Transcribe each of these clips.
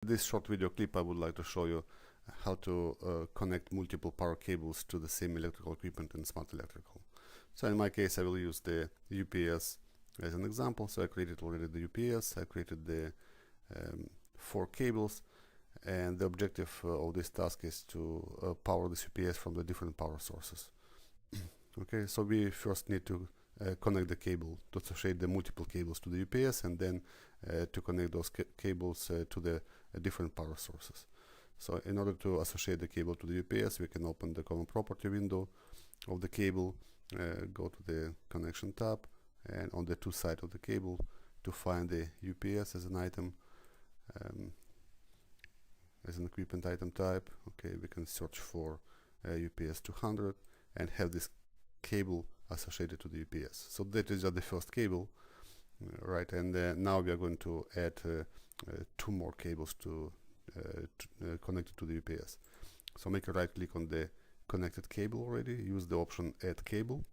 This short video clip I would like to show you how to connect multiple power cables to the same electrical equipment in Smart Electrical. So in my case I will use the UPS as an example. So I created already the UPS, I created the 4 cables, and the objective of this task is to power this UPS from the different power sources. Okay, so we first need to connect the cable to associate the multiple cables to the UPS, and then to connect those cables to the different power sources. So in order to associate the cable to the UPS, we can open the common property window of the cable, go to the connection tab, and on the two sides of the cable to find the UPS as an item, as an equipment item type. Okay, we can search for UPS 200 and have this cable associated to the UPS. So that is just the first cable, right? And now we are going to add 2 more cables to connect it to the UPS. So make a right click on the connected cable already, use the option add cable,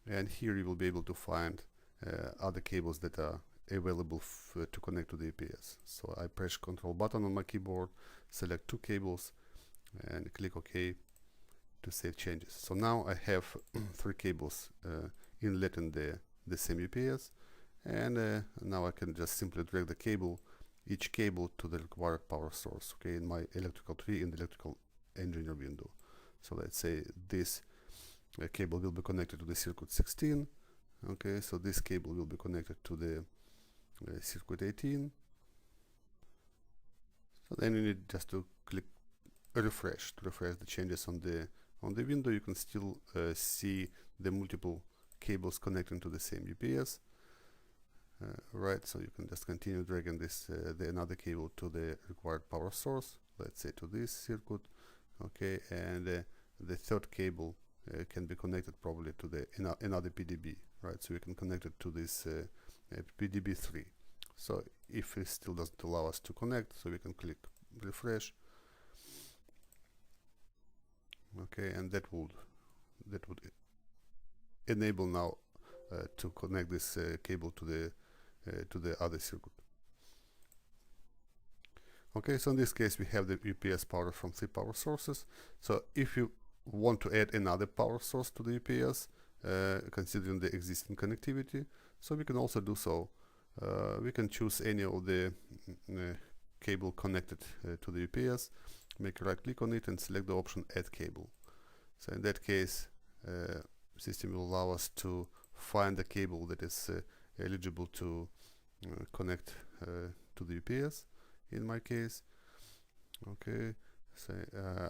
and here you will be able to find other cables that are available to connect to the UPS. So I press Ctrl button on my keyboard, select 2 cables and click OK to save changes. So now I have 3 cables inletting the same UPS, and now I can just simply drag the cable, each cable, to the required power source, okay, in my electrical tree in the electrical engineer window. So let's say this cable will be connected to the circuit 16. Okay, so this cable will be connected to the circuit 18. So then you need just to click refresh to refresh the changes on the window. You can still see the multiple cables connecting to the same UPS. Right, so you can just continue dragging this another cable to the required power source, let's say to this circuit. Okay, and the third cable can be connected probably to the another PDB, right? So we can connect it to this PDB 3. So if it still doesn't allow us to connect, so we can click refresh. Okay, and that would enable now to connect this cable to the other circuit. Okay, so in this case we have the UPS powered from 3 power sources. So if you want to add another power source to the UPS, considering the existing connectivity, so we can also do so. We can choose any of the cable connected to the UPS, make a right click on it and select the option add cable. So in that case, system will allow us to find the cable that is eligible to connect to the UPS in my case. Okay, so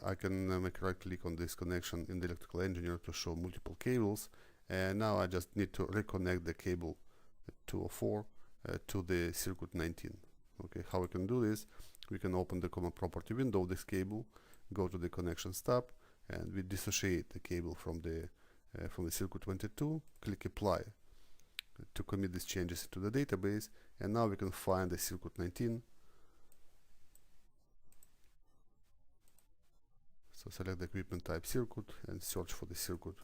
I can make a right click on this connection in the electrical engineer to show multiple cables, and now I just need to reconnect the cable 204 to the circuit 19. Okay, how we can do this? We can open the common property window of this cable, go to the connections tab, and we dissociate the cable from the circuit 22, click apply to commit these changes to the database, and now we can find the circuit 19. So select the equipment type circuit and search for the circuit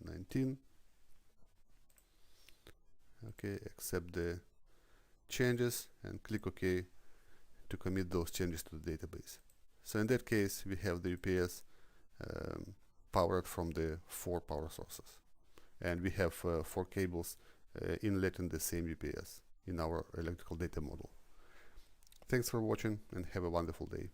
19. Okay, accept the changes and click OK to commit those changes to the database. So in that case we have the UPS powered from the 4 power sources, and we have 4 cables inletting the same UPS in our electrical data model. Thanks for watching and have a wonderful day.